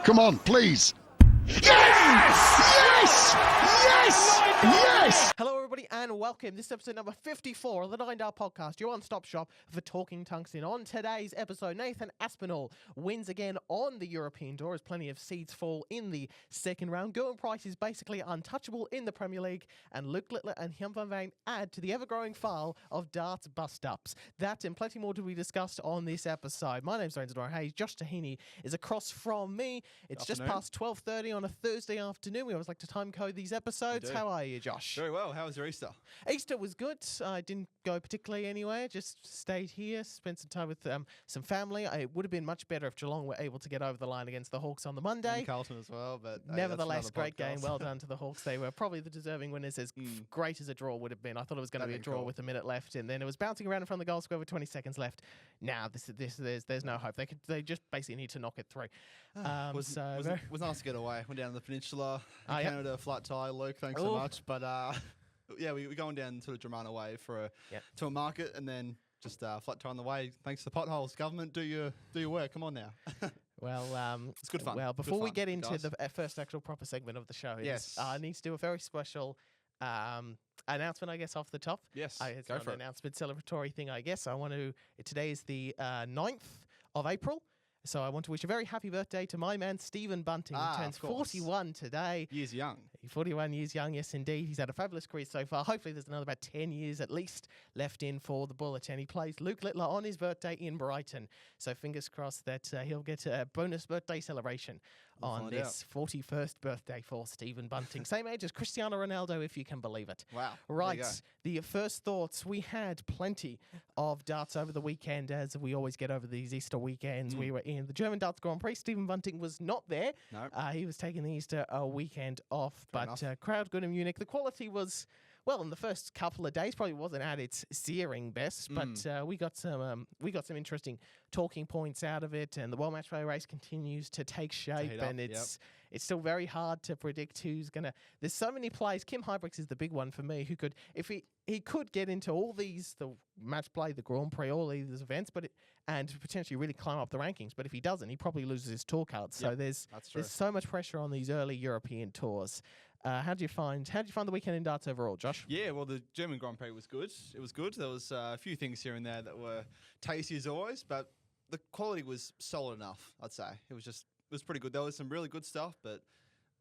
Come on, please. Yes! Yes! Yes! Yes! Hello, everybody, and welcome. This is episode number 54 of the 9 Hour Podcast, your one-stop shop for talking tungsten. On today's episode, Nathan Aspinall wins again on the European Tour as plenty of seeds fall in the second round. Gerwyn Price is basically untouchable in the Premier League, and Luke Littler and Gian van Veen add to the ever-growing file of darts bust-ups. That and plenty more to be discussed on this episode. My name's Lorenzo Hayes. Josh Tahini is across from me. It's just past 12:30 on a Thursday afternoon. We always like to time code these episodes. How are you, Josh? Very well. How was your Easter? Easter was good. I didn't go particularly anywhere. Just stayed here, spent some time with some family. It would have been much better if Geelong were able to get over the line against the Hawks on the Monday. And Carlton as well, but nevertheless, great game. Well done to the Hawks. They were probably the deserving winners. As great as a draw would have been. I thought it was going to be a draw with a minute left, and then it was bouncing around in front of the goal square with 20 seconds left. Now there's no hope. They just basically need to knock it through. Was nice to get away. Went down to the peninsula, encountered a flat tire. Luke, thanks so much. But yeah, we're going down sort of Dramana way to a market, and then just flat tire on the way. Thanks to the potholes. Government, do your work. Come on now. Well, it's good fun. Well, before we get into guys. the first actual proper segment of the show, Yes. I need to do a very special announcement, I guess, off the top. Yes, It's go not for an it. announcement, celebratory thing, I guess. Today is the 9th of April. So I want to wish a very happy birthday to my man, Stephen Bunting, who turns of course. 41 today. Years young. 41 years young, yes, indeed. He's had a fabulous career so far. Hopefully there's another about 10 years at least left in for the Bullets. And he plays Luke Littler on his birthday in Brighton. So fingers crossed that he'll get a bonus birthday celebration on this 41st birthday for Stephen Bunting. Same age as Cristiano Ronaldo, if you can believe it. Wow. Right. The first thoughts. We had plenty of darts over the weekend, as we always get over these Easter weekends. We were in the German Darts Grand Prix. Stephen Bunting was not there. No. He was taking the Easter weekend off. Fair But crowd good in Munich. The quality was, well, in the first couple of days probably wasn't at its searing best, but we got some interesting talking points out of it, and the World Match Play race continues to take shape, and it's still very hard to predict who's gonna. There's so many players. Kim Huybrechts is the big one for me, who could, if he could get into all these, the Match Play, the Grand Prix, all these events, and potentially really climb up the rankings. But if he doesn't, he probably loses his tour card. So there's so much pressure on these early European tours. How do you find the weekend in darts overall, Josh? Yeah, well, the German Grand Prix was good. It was good. There was a few things here and there that were tasty as always, but the quality was solid enough, I'd say. It was pretty good. There was some really good stuff, but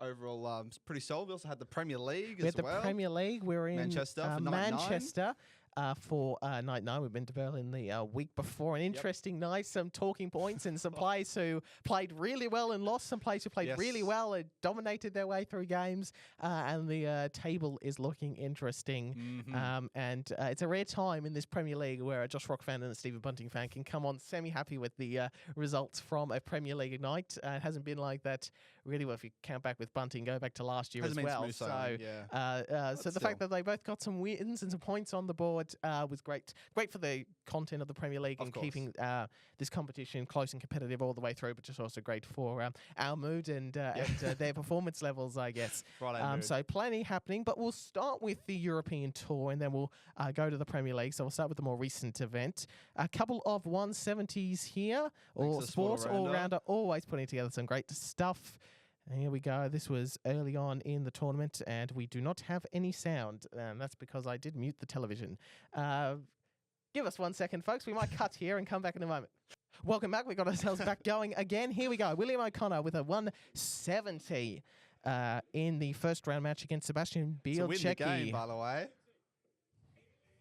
overall, it's pretty solid. We also had the Premier League We had the Premier League. We were in Manchester for Manchester. For night 9, we've been to Berlin the week before. An interesting night, some talking points, and some players who played really well and lost. Some players who played really well and dominated their way through games. And the table is looking interesting. And it's a rare time in this Premier League where a Josh Rock fan and a Stephen Bunting fan can come on semi-happy with the results from a Premier League night. It hasn't been like that really well if you count back with Bunting, go back to last year as well. So the fact that they both got some wins and some points on the board was great. Great for the content of the Premier League and keeping this competition close and competitive all the way through, but just also great for our mood and their performance levels, I guess. So plenty happening, but we'll start with the European Tour and then we'll go to the Premier League. So we'll start with the more recent event. A couple of 170s here, or sports all-rounder, always putting together some great stuff. And here we go. This was early on in the tournament, and we do not have any sound. And that's because I did mute the television. Give us 1 second, folks. We might cut here and come back in a moment. Welcome back. We got ourselves back going again. Here we go. William O'Connor with a 170 in the first round match against Sebastian Bielczecki. To win the game, by the way.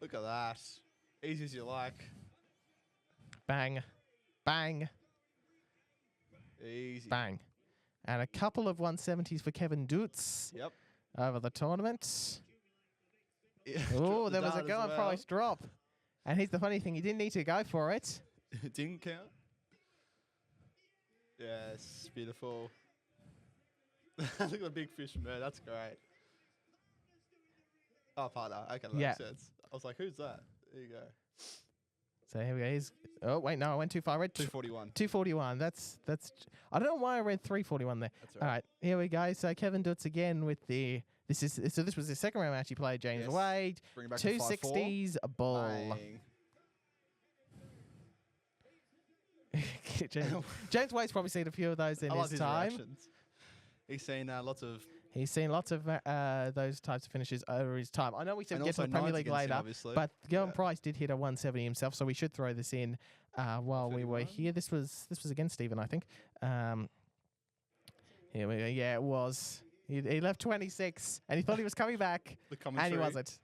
Look at that. Easy as you like. Bang. Bang. Easy. Bang. And a couple of 170s for Kevin Doets over the tournament. Oh, there was a Gerwyn Price drop. And here's the funny thing, he didn't need to go for it. It didn't count? Yes, beautiful. Look at the big fish from there, that's great. Oh, partner, okay, that makes sense. I was like, who's that? There you go. So here we go. Oh, wait, no, I went too far. I read 241. 241. That's. I don't know why I read 341 there. That's right. All right, here we go. So Kevin Doets again with the. This was his second round match. He played James Wade. 260s a ball. Bang. James Waite's probably seen a few of those in his time. Reactions. He's seen lots of. He's seen lots of those types of finishes over his time. I know we said get to the Premier League later, but Gerwyn Price did hit a 170 himself, so we should throw this in while we were here. This was against Stephen, I think. Here we go. Yeah, it was. He left 26, and he thought he was coming back, and he wasn't.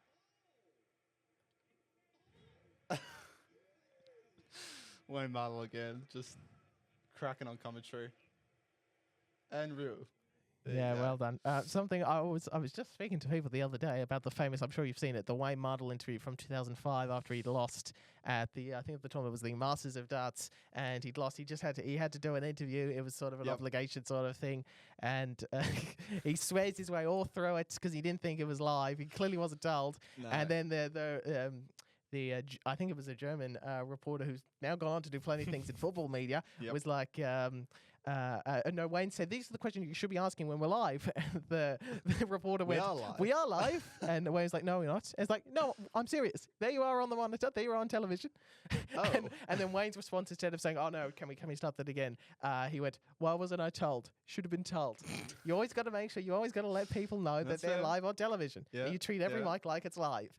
Wayne Martel again, just cracking on commentary. And real. Yeah, well done. Something I was just speaking to people the other day about the famous, I'm sure you've seen it, the Wayne Martel interview from 2005 after he'd lost at the, I think at the tournament was the Masters of Darts, and he'd lost. He had to do an interview. It was sort of an obligation sort of thing, and he swears his way all through it because he didn't think it was live. He clearly wasn't told. No. And then I think it was a German reporter who's now gone on to do plenty of things in football media, was like, no, Wayne said, these are the questions you should be asking when we're live. the reporter went, we are live. And Wayne's like, no, we're not. It's like, no, I'm serious. There you are on the monitor. There you are on television. Oh. and then Wayne's response, instead of saying, oh, no, can we start that again? He went, why wasn't I told? Should have been told. You always got to make sure, you always got to let people know that they're live on television. Yeah. You treat every mic like it's live.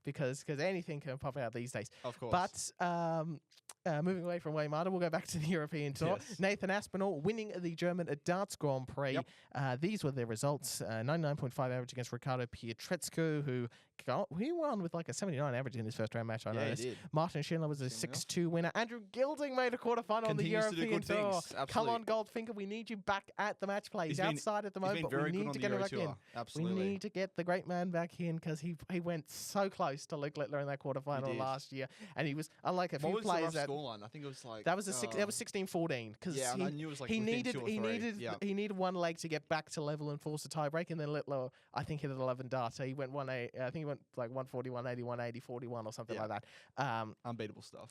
Because anything can pop out these days. Of course. But moving away from Wayne Martel, we'll go back to the European Tour. Yes. Nathan Aspinall winning the German Darts Grand Prix. Yep. These were their results. 99.5 average against Riccardo Pietreczku, who won with like a 79 average in his first round match, I noticed. Martin Schindler was a 6-2 winner. Andrew Gilding made a quarterfinal on the European Tour. Come on, Goldfinger, we need you back at the match play. He's outside at the moment, but we need to get him back in. Absolutely. We need to get the great man back in because he went so close to Luke Littler in that quarterfinal last year. And he was, unlike a few players that... scoreline? I think it was like... That was 16-14. Yeah, and I knew it was like he needed one leg to get back to level and force a tiebreak, and then Littler, I think, hit at 11 darts. So he went 1-8. I think he went like 140, 180, 180, 41 or something like that. Unbeatable stuff.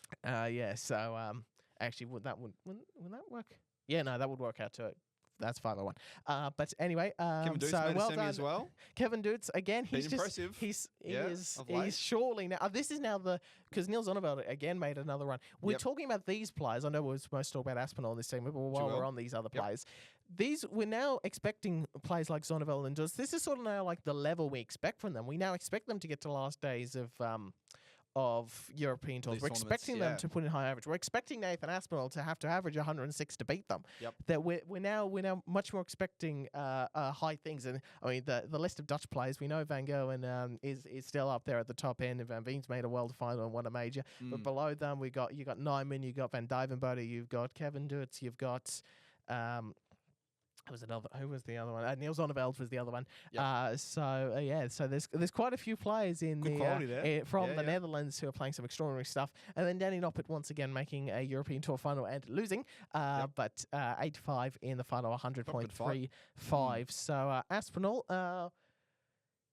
So actually, would that work? Yeah, no, that would work out too. That's 501. But anyway, Kevin Doets made a semi as well. Kevin Doets again. He's just impressive. He's surely now. This is now because Niels Zonneveld again made another run. We're talking about these players. I know we're supposed to talk about Aspinall in this segment, but while we're on these other players, we're now expecting players like Zonneveld and Doets. This is sort of now like the level we expect from them. We now expect them to get to last days of European tours. We're expecting them to put in high average. We're expecting Nathan Aspinall to have to average 106 to beat them. Yep. That we're now much more expecting high things. And I mean the list of Dutch players, we know Van Gerwen is still up there at the top end. And Van Veen's made a world final and won a major. But below them you got Nijman, you got Van Duijvenbode, you've got Kevin Doets, you've got who was the other one? Niels Zonneveld was the other one. Yep. So there's quite a few players in from the Netherlands who are playing some extraordinary stuff. And then Danny Noppert once again making a European Tour final and losing, but 8-5 in the final, 100.35. So Aspinall,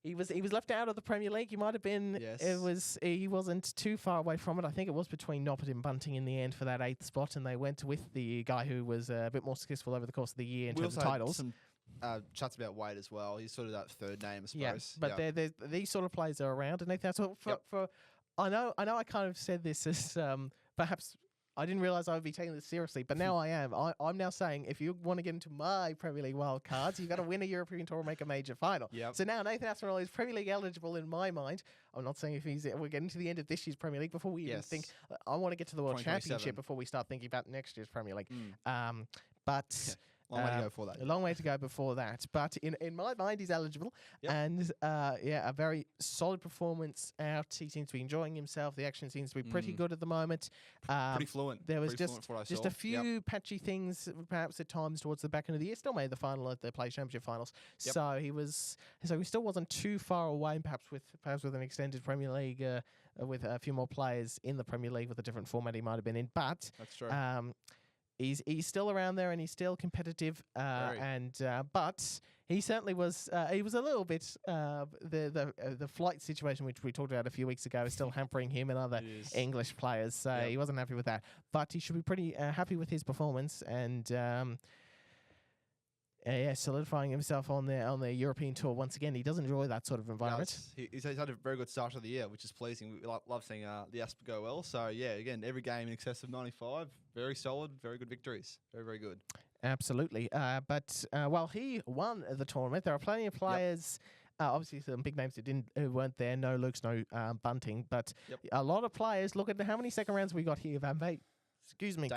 he was left out of the Premier League. He might have been. Yes. He wasn't too far away from it. I think it was between Noppert and Bunting in the end for that 8th spot, and they went with the guy who was a bit more successful over the course of the year in terms of titles. Some chats about Wade as well. He's sort of that third name, I suppose. Yeah, but these sort of players are around, and I know I kind of said this as perhaps. I didn't realise I would be taking this seriously, but now I am. I'm now saying if you want to get into my Premier League wild cards, you've got to win a European Tour and make a major final. Yep. So now Nathan Aspinall is Premier League eligible in my mind. I'm not saying if we're getting to the end of this year's Premier League before we even think, I want to get to the World Championship before we start thinking about next year's Premier League. Long way to go before that. A long way to go before that. But in my mind, he's eligible. Yep. And, a very solid performance out. He seems to be enjoying himself. The action seems to be pretty good at the moment. Pretty fluent. There was just a few patchy things, perhaps at times towards the back end of the year. Still made the final at the Play Championship finals. Yep. So he still wasn't too far away, perhaps with an extended Premier League, with a few more players in the Premier League with a different format he might have been in. But that's true. He's still around there and he's still competitive, but he certainly was. He was a little bit the flight situation which we talked about a few weeks ago is still hampering him and other English players. So he wasn't happy with that, but he should be pretty happy with his performance. And solidifying himself on their European tour once again. He does enjoy that sort of environment. He's had a very good start of the year, which is pleasing. We love seeing the Asp go well. So yeah, again, every game in excess of 95, very solid, very good victories, very very good. Absolutely. But while he won the tournament, there are plenty of players. Obviously, some big names who weren't there. No Lukes, no Bunting, but a lot of players. Look at how many second rounds we got here. Van Veit,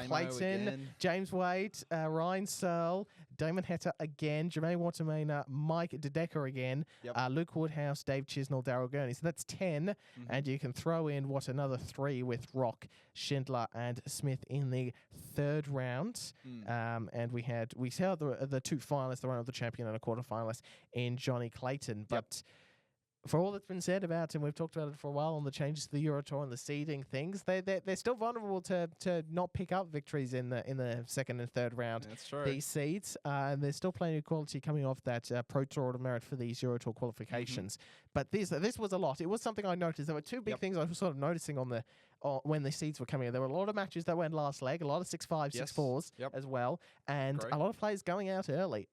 Clayton, again. James Wade, Ryan Searle, Damon Heta again, Jermaine Watermainer, Mike DeDecker again, Luke Woodhouse, Dave Chisnell, Darryl Gurney. So that's 10, and you can throw in another 3 with Rock, Schindler, and Smith in the third round. And we saw the 2 finalists, the runner of the champion and a quarter finalist in Johnny Clayton, but. For all that's been said about, and we've talked about it for a while on the changes to the Euro Tour and the seeding things, they're still vulnerable to not pick up victories in the second and third round. That's true. These seeds, and there's still plenty of quality coming off that Pro Tour Order merit for these Euro Tour qualifications. But this was a lot. It was something I noticed. There were 2 big things I was sort of noticing when the seeds were coming in. There were a lot of matches that went last leg, a lot of 6-5, 6-4s as well, and a lot of players going out early.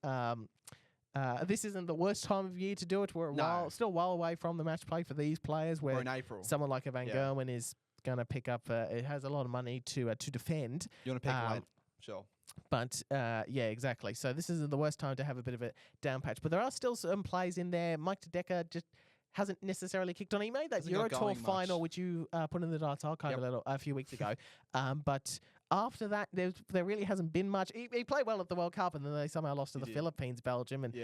This isn't the worst time of year to do it. We're still well away from the match play for these players. Where in April, someone like a Van Gerwen is going to pick up. It has a lot of money to defend. You want to pick late, sure. But exactly. So this isn't the worst time to have a bit of a down patch. But there are still some plays in there. Mike DeDecker just hasn't necessarily kicked on. He made that Euro Tour final, which you put in the Darts archive a few weeks ago. But after that, there really hasn't been much. He played well at the World Cup, and then they somehow lost to the Philippines, Belgium, and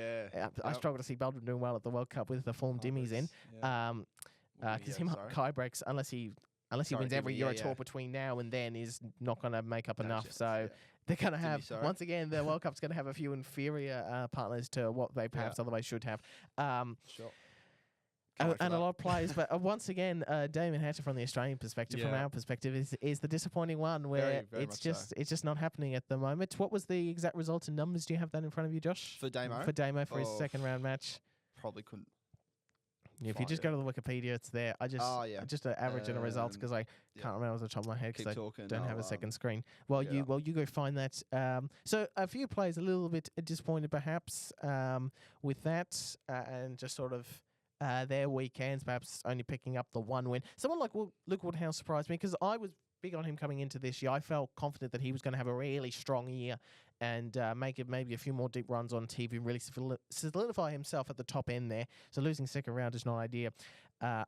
I struggle to see Belgium doing well at the World Cup with the form Dimmy's in. Because Kai breaks unless he wins every Euro Tour between now and then is not going to make up enough. So they're going to have once again the World Cup's going to have a few inferior partners to what they perhaps otherwise should have. And a lot of players, but once again, Damon Hatcher from the Australian perspective, from our perspective, is the disappointing one where it's just not happening at the moment. What was the exact results and numbers? Do you have that in front of you, Josh? For Damo? For Damo for his second round match. Probably couldn't. Yeah, if you just go to the Wikipedia, it's there. I just averaging the results because I can't remember off the top of my head because I don't have a second screen. Well, you go find that. So a few players a little bit disappointed perhaps with that and just sort of. Their weekends, perhaps only picking up the 1 win. Someone like Luke Woodhouse surprised me because I was big on him coming into this year. I felt confident that he was going to have a really strong year and make it maybe a few more deep runs on TV and really solidify himself at the top end there. So losing second round is not ideal. Lost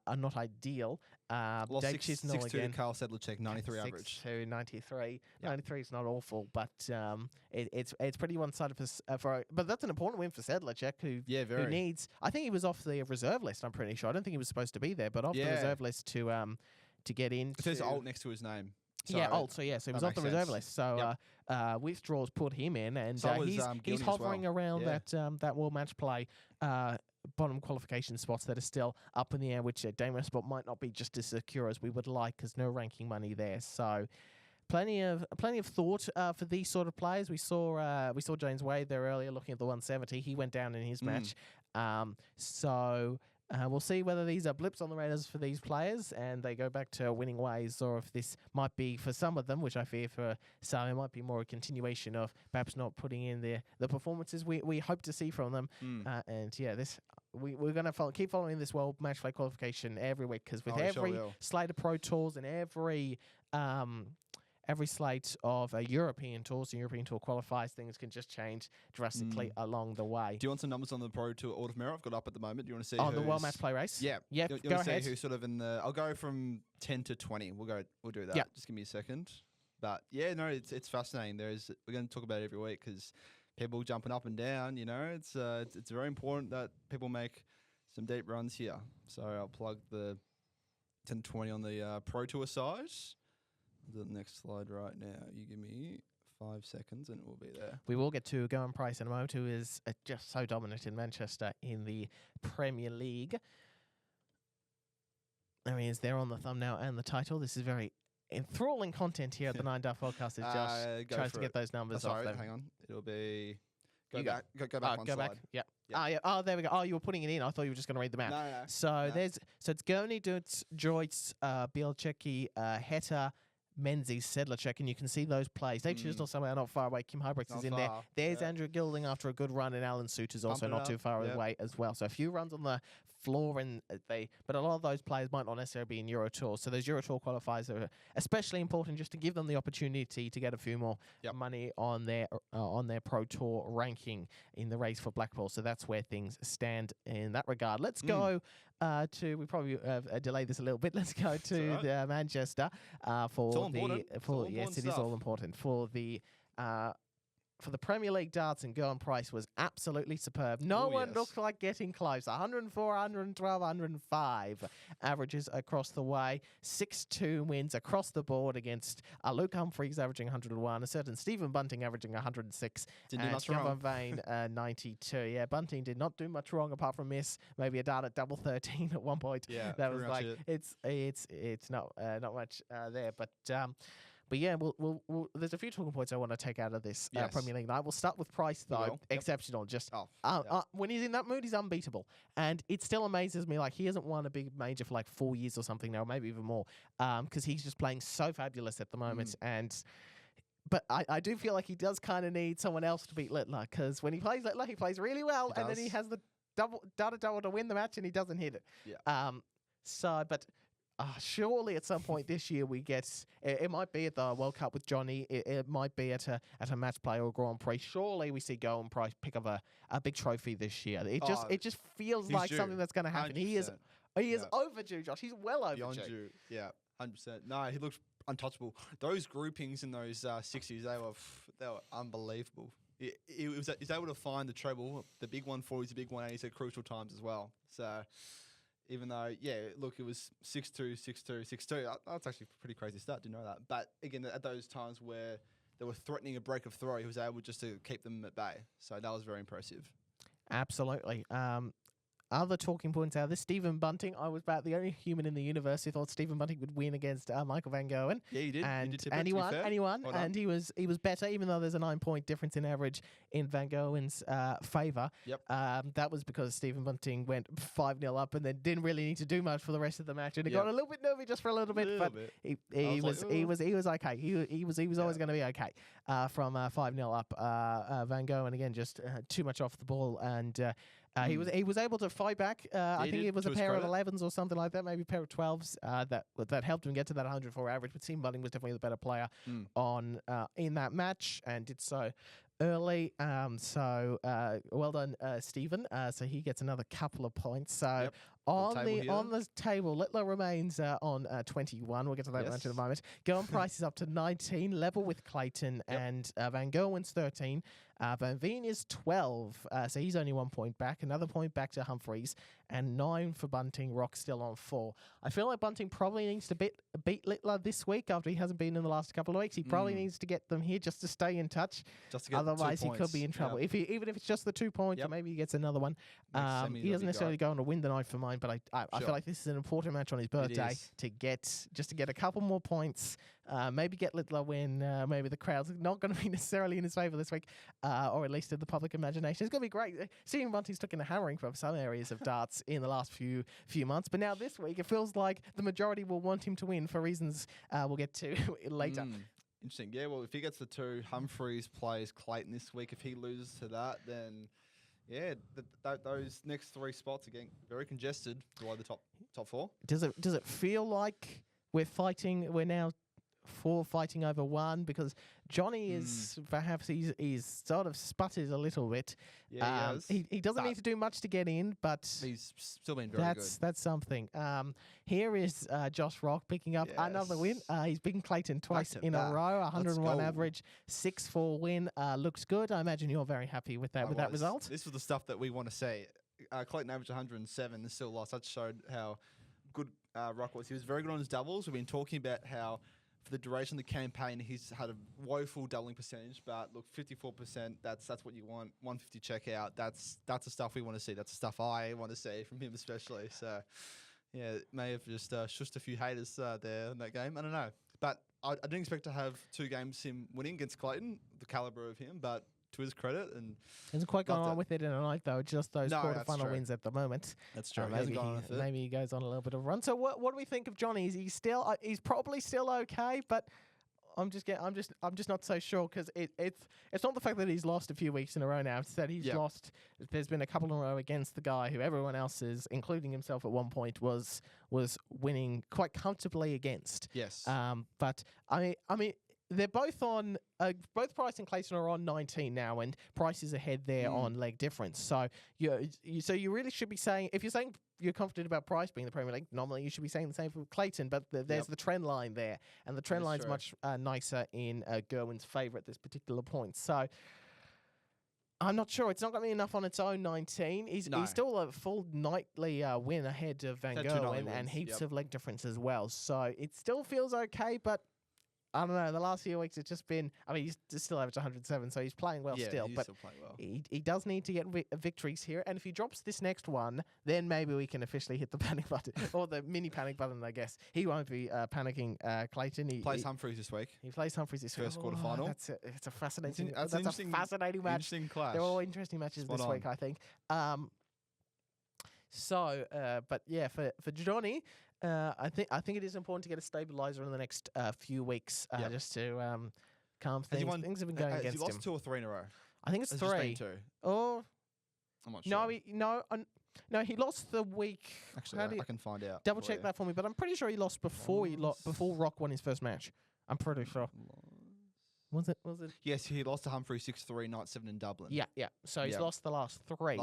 Dave 6-2 again. Carl Sedlacek, 93 average. 6-2, 93. 93 is not awful, but it's pretty one-sided but that's an important win for Sedlacek, who needs. I think he was off the reserve list. I'm pretty sure. I don't think he was supposed to be there, but off the reserve list to get in. It says Alt next to his name. So so he was off the reserve list. So withdrawals put him in, and he's hovering around that World Match Play bottom qualification spots that are still up in the air, which Damo spot might not be just as secure as we would like because no ranking money there. So plenty of thought for these sort of players. We saw James Wade there earlier looking at the 170. He went down in his match. We'll see whether these are blips on the radars for these players and they go back to winning ways, or if this might be for some of them, which I fear for some, it might be more a continuation of perhaps not putting in the performances we hope to see from them. We're going to keep following this World Match Play qualification every week because with every slate of Pro Tours and every slate of European Tours and European Tour qualifiers, things can just change drastically along the way. Do you want some numbers on the Pro Tour Order of Merit I've got up at the moment? Do you want to see the World Match Play race? Yeah. Yep. You go want to ahead. see who's sort of in the... I'll go from 10 to 20. We'll do that. Yep. Just give me a second. But yeah, no, it's fascinating. We're going to talk about it every week because people jumping up and down, it's very important that people make some deep runs here. So I'll plug the 10 to 20 on the Pro Tour side. The next slide right now. You give me 5 seconds and it will be there. We will get to German Price in a moment, who is just so dominant in Manchester in the Premier League. I mean, it's there on the thumbnail and the title. This is very enthralling content here at the 9 Duff Podcast as Josh tries to get those numbers off them. Hang on. It'll be... Go back one go slide. Back. Yeah. Oh, there we go. Oh, you were putting it in. I thought you were just going to read them out. No. So it's Germany, Doets, Doets, Bielczewski, Heta, Menzies, Sedlacek, and you can see those plays. Dave Chisnell somehow not far away. Kim Huybrechts is in there. There's Andrew Gilding after a good run, and Alan Suter's also not too far away as well. So a few runs on the floor, and but a lot of those players might not necessarily be in Euro Tour. So those Euro Tour qualifiers are especially important just to give them the opportunity to get a few more money on their Pro Tour ranking in the race for Blackpool. So that's where things stand in that regard. Let's go we probably delayed this a little bit. Let's go to Manchester yes, it is all important for the Premier League darts, and Gerwyn Price was absolutely superb. No one looked like getting close. 104, 112, 105 averages across the way. 6-2 wins across the board against Luke Humphries averaging 101, a certain Stephen Bunting averaging 106, and Kevin Veen 92. Yeah, Bunting did not do much wrong apart from miss maybe a dart at double 13 at one point. Yeah, that was like it's not much there, but yeah, there's a few talking points I want to take out of this Premier League night. We'll start with Price, though. Exceptional. Just when he's in that mood, he's unbeatable. And it still amazes me. Like, he hasn't won a big major for like 4 years or something now, maybe even more, because he's just playing so fabulous at the moment. But I do feel like he does kind of need someone else to beat Littler, because when he plays Littler, he plays really well, and then he has the double to win the match, and he doesn't hit it. Yeah. Surely at some point this year we get it might be at the World Cup with Johnny, it might be at a match play or Grand Prix. Surely we see Gerwyn Price pick up a big trophy this year. It just feels like something that's going to happen. 100%. He is overdue, Josh. He's well overdue. Beyond due. Yeah, 100%. No, he looks untouchable. Those groupings in those 60s, they were unbelievable. He was able to find the treble, the big 140s, the big 180s at crucial times as well. So. Even though, look, it was 6-2, 6-2, 6-2. That's actually a pretty crazy start. Didn't know that. But again, at those times where they were threatening a break of throw, he was able just to keep them at bay. So that was very impressive. Absolutely. Other talking points out of this, Stephen Bunting. I was about the only human in the universe who thought Stephen Bunting would win against Michael van Gerwen. Yeah, you did. And he won, and he was better, even though there's a 9-point difference in average in van Gerwen's favour. Yep. That was because Stephen Bunting went 5-0 up and then didn't really need to do much for the rest of the match, and it got a little bit nervy just for a little bit. He was okay. He was always going to be okay from 5-0 up. Van Gerwen again just too much off the ball, and. He was able to fight back. I think it was a pair of 11s or something like that, maybe a pair of 12s that helped him get to that 104 average. But Stephen Bunting was definitely the better player in that match and did so early. Well done, Stephen. So he gets another couple of points. So. On the table, Littler remains on 21. We'll get to that match in a moment. Gerwyn Price is up to 19, level with Clayton, and Van Gerwen's 13. Van Veen is 12, so he's only 1 point back. Another point back to Humphries, and 9 for Bunting. Rock still on 4. I feel like Bunting probably needs to beat Littler this week after he hasn't been in the last couple of weeks. He probably needs to get them here just to stay in touch. Otherwise, he could be in trouble. Even if it's just the 2 points, or maybe he gets another one. He doesn't necessarily go on to win the night for mine, but I feel like this is an important match on his birthday to get a couple more points. Maybe get Littler win. Maybe the crowd's not going to be necessarily in his favour this week, or at least in the public imagination. It's going to be great. Seeing Bunting's took in a hammering from some areas of darts in the last few months, but now this week it feels like the majority will want him to win for reasons we'll get to later. Interesting. Yeah, well, if he gets the 2, Humphries plays Clayton this week. If he loses to that, then... Yeah, those next 3 spots again very congested below the top 4. Does it feel like we're now 4 fighting over 1? Because Johnny is perhaps he's sort of sputtered a little bit. Yeah, he doesn't need to do much to get in, but he's still been very good. That's something. Here is Josh Rock picking up another win. He's beaten Clayton twice in a row. 101 average, 6-4 win. Looks good. I imagine you're very happy with that result. This was the stuff that we want to see. Clayton averaged 107 and still lost. That showed how good Rock was. He was very good on his doubles. We've been talking about how for the duration of the campaign, he's had a woeful doubling percentage, but look, 54%, that's what you want. 150 checkout, that's the stuff we want to see. That's the stuff I want to see from him especially. So, yeah, may have just shushed a few haters there in that game. I don't know. But I didn't expect to have 2 games him winning against Clayton, the calibre of him, but to his credit. And hasn't quite gone on with it in a night, though. Just those quarterfinal wins at the moment. That's true. Maybe he goes on a little bit of a run. So what do we think of Johnny? Is he still? He's probably still okay, but I'm just not so sure because it's not the fact that he's lost a few weeks in a row now. It's that he's lost. There's been a couple in a row against the guy who everyone else is, including himself at one point, was winning quite comfortably against. Yes. But I mean. They're both on, both Price and Clayton are on 19 now, and Price is ahead there on leg difference. So you really should be saying, if you're saying you're confident about Price being the Premier League, normally you should be saying the same for Clayton, but there's the trend line there, and the trend line's much nicer in Gerwyn's favour at this particular point. So I'm not sure. It's not going to be enough on its own 19. He's still a full nightly win ahead of Van Gerwen and heaps of leg difference as well. So it still feels okay, but I don't know. The last few weeks, it's just been. I mean, he's still averaged 107, so he's playing well still. But still playing well. He does need to get victories here. And if he drops this next one, then maybe we can officially hit the panic button or the mini panic button. I guess he won't be panicking. Clayton. He plays Humphreys this week. He plays Humphreys this week. First quarter final. It's a fascinating. That's a fascinating match. Interesting clash. They're all interesting matches this week, I think. But yeah, for Johnny. I think it is important to get a stabilizer in the next few weeks, just to calm things. Things have been going against him. Has he lost 2 or 3 in a row? I think it's 3. Oh, I'm not sure. No, he lost the week. Actually, I can find out. Double check that for me, but I'm pretty sure he lost before before Rock won his first match. I'm pretty sure. Was it? Yes, he lost to Humphrey 6-3, night 7 in Dublin. Yeah. So he's lost the last 3.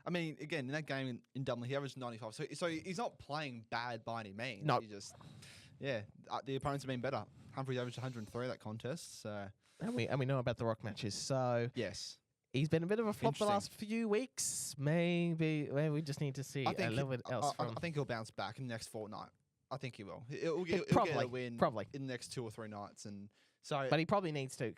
I mean, again, in that game in Dublin, he averaged 95. So he's not playing bad by any means. No. He just, the opponents have been better. Humphreys averaged 103 that contest. So and we know about the Rock matches. So yes, he's been a bit of a flop the last few weeks. Maybe we just need to see a little bit else. I think he'll bounce back in the next fortnight. I think he will. He'll get a win in the next 2 or 3 nights, and so. But he probably needs to,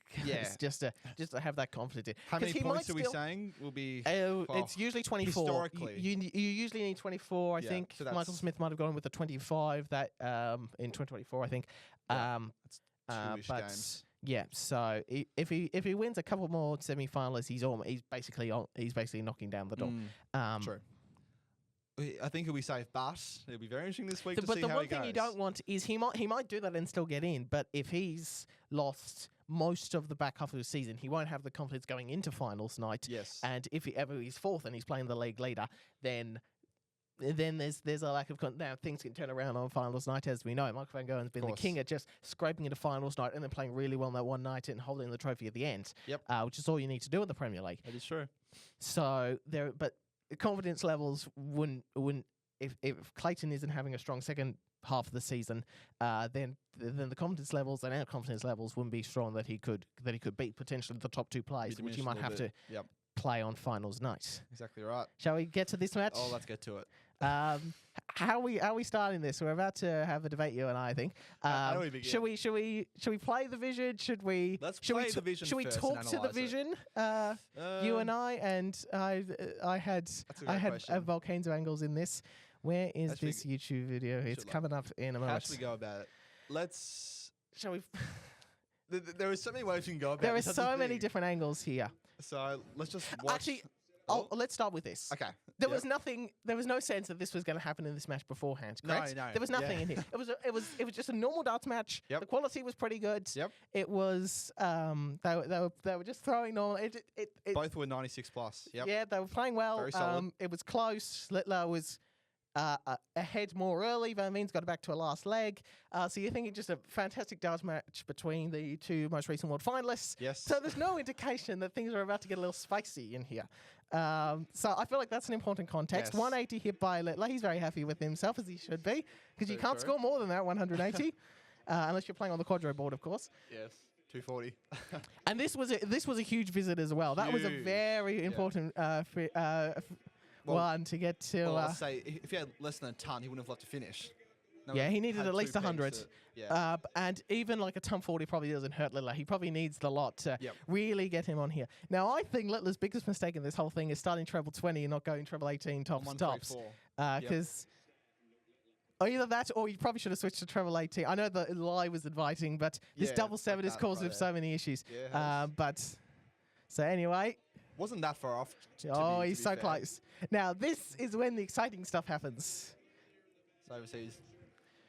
just to have that confidence. How many points are we saying will be? It's usually 24. Historically, you usually need 24. I think so Michael Smith might have gone with the 25 that in 2024. I think. That's 2-ish games. Yeah, so if he wins a couple more semi-finalists, he's basically knocking down the door. True. I think he'll be safe, but it'll be very interesting this week to see how he goes. But the one thing you don't want is he might do that and still get in, but if he's lost most of the back half of the season, he won't have the confidence going into finals night. Yes. And if he's 4th and he's playing the league leader, then there's a lack of now things can turn around on finals night, as we know. Michael van Gerwen's been the king at just scraping into finals night and then playing really well in that one night and holding the trophy at the end. Yep. Which is all you need to do in the Premier League. That is true. So but confidence levels wouldn't if Clayton isn't having a strong second half of the season, then the confidence levels and our confidence levels wouldn't be strong that he could beat potentially the top 2 players, which he might have to play on finals night. Exactly right. Shall we get to this match? Oh, let's get to it. How are we starting this? We're about to have a debate, you and I think. How do we begin? Should we play the vision? Should we? Let's play the vision. Should we talk to the vision? You and I had volcano angles in this. Where is this YouTube video? It's coming up in a moment. How should we go about it? Shall we? There are so many ways you can go about it. There are so many different angles here. So let's just watch. Actually, let's start with this. Okay. There was nothing. There was no sense that this was going to happen in this match beforehand. Correct? No. There was nothing in here. It was just a normal darts match. Yep. The quality was pretty good. Yep. It was. They were just throwing normal. Both were 96 plus. Yep. Yeah, they were playing well. Very solid. It was close. Littler was ahead more early. Van Veen's got it back to a last leg. So you're thinking just a fantastic darts match between the 2 most recent world finalists. Yes. So there's no indication that things are about to get a little spicy in here. So I feel like that's an important context. Yes. 180 hit by Littler. He's very happy with himself, as he should be, because you Very can't true. score more than that 180, unless you're playing on the quadro board, of course. Yes. 240. And this was a huge visit as well. That was a very important one to get to. Well, I'll say if he had less than a ton, he wouldn't have left to finish. No, he needed at least 100. Yeah. And even like a ton 40 probably doesn't hurt Littler. He probably needs the lot to really get him on here. Now, I think Littler's biggest mistake in this whole thing is starting treble 20 and not going treble 18 tops. Because either that or you probably should have switched to treble 18. I know the lie was inviting, but this double 7 has caused him so many issues. Yeah, so anyway. Wasn't that far off. He's so close. Now, this is when the exciting stuff happens. So overseas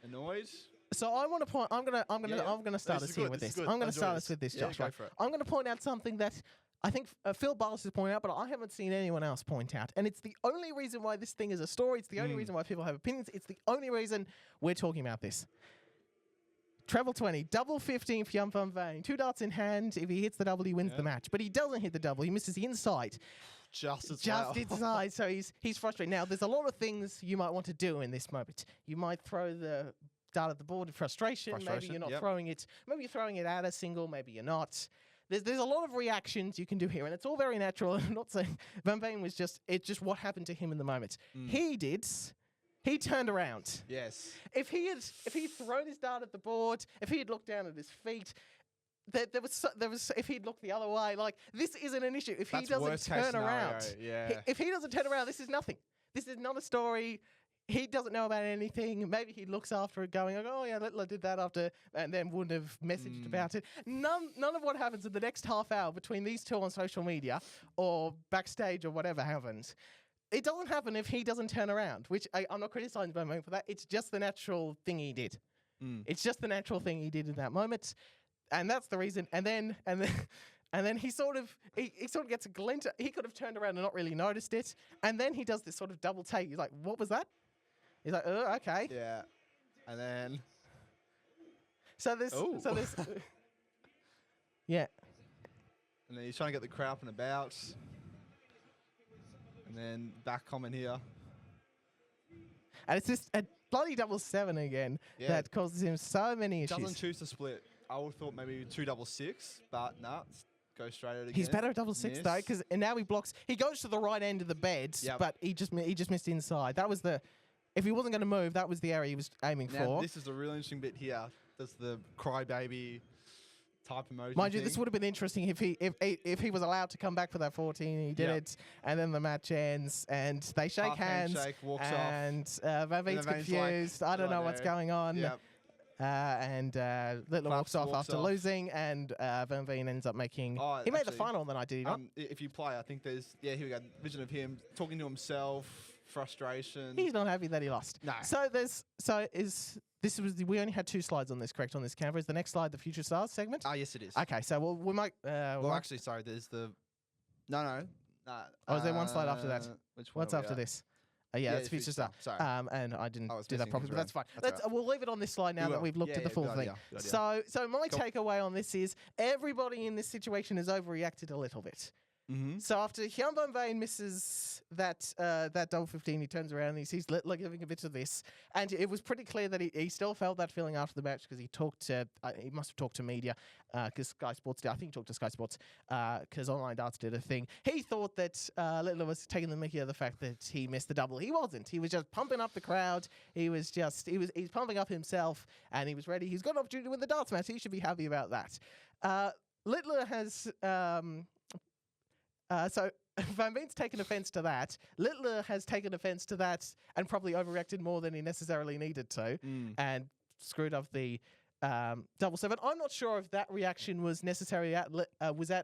annoyed. So I want to point. I'm gonna start us here with this. I'm gonna start us with this, Josh. Right? I'm gonna point out something that I think Phil Barnes has pointed out, but I haven't seen anyone else point out. And it's the only reason why this thing is a story. It's the only reason why people have opinions. It's the only reason we're talking about this. Treble 20, double 15 for Jan van Veen. 2 darts in hand. If he hits the double, he wins the match. But he doesn't hit the double. He misses the inside. Just inside. So he's frustrated. Now, there's a lot of things you might want to do in this moment. You might throw the dart at the board in frustration. Maybe you're not throwing it. Maybe you're throwing it at a single. Maybe you're not. There's a lot of reactions you can do here, and it's all very natural. I'm not saying Van Veen was just what happened to him in the moment. He turned around. Yes. If he had thrown his dart at the board, if he had looked down at his feet, there was if he'd looked the other way, like this isn't an issue. If he doesn't turn around, if he doesn't turn around, this is nothing. This is not a story. He doesn't know about anything. Maybe he looks after it going, oh yeah, Littler did that after, and then wouldn't have messaged about it. None of what happens in the next half hour between these two on social media or backstage or whatever happens. It doesn't happen if he doesn't turn around, which I'm not criticizing Van Veen for that. It's just the natural thing he did. It's just the natural thing he did in that moment, and that's the reason. And then he sort of gets a glint. He could have turned around and not really noticed it, and then he does this sort of double take. He's like, "What was that?" He's like, "Oh, okay." Yeah, and then so there's yeah, and then he's trying to get the crowd up and about. And then back comment here. And it's just a bloody double 7 again that causes him so many issues. Doesn't choose to split. I would have thought maybe 2 double 6, but nah, go straight at it again. He's better at double 6 though, because now he blocks. He goes to the right end of the bed, but he just missed inside. That was the. If he wasn't going to move, that was the area he was aiming for. This is a really interesting bit here. There's the crybaby type emoji. Mind you, this would have been interesting if he was allowed to come back for that 14. He did it, and then the match ends, and they shake hands, and Van Veen's confused. Like, I don't know what's going on. And Littler walks off after losing, and Van Veen ends up making. He made the final the night, did he not? If you play, I think there's here we go. Vision of him talking to himself, frustration. He's not happy that he lost. No. We only had 2 slides on this, correct? On this camera, is the next slide the Future Stars segment? Yes, it is. Okay, so we might. Actually, sorry. There's the. No. Oh, is there one slide after that? What's after this? That's Future Star. Sorry. And I didn't do that properly, but that's fine. We'll leave it on this slide now that we've looked at the full thing. So my takeaway on this is everybody in this situation has overreacted a little bit. So after Gian van Veen misses that double 15, he turns around and he sees Littler giving a bit of this, and it was pretty clear that he still felt that feeling after the match because he must have talked to media because Sky Sports did. I think he talked to Sky Sports because Online Darts did a thing. He thought that Littler was taking the mickey of the fact that he missed the double. He wasn't. He was just pumping up the crowd. He's pumping up himself, and he was ready. He's got an opportunity to win the darts match. He should be happy about that. Littler has. So Van Veen's taken offence to that. Littler has taken offence to that and probably overreacted more than he necessarily needed to and screwed up the double 7. I'm not sure if that reaction was necessary at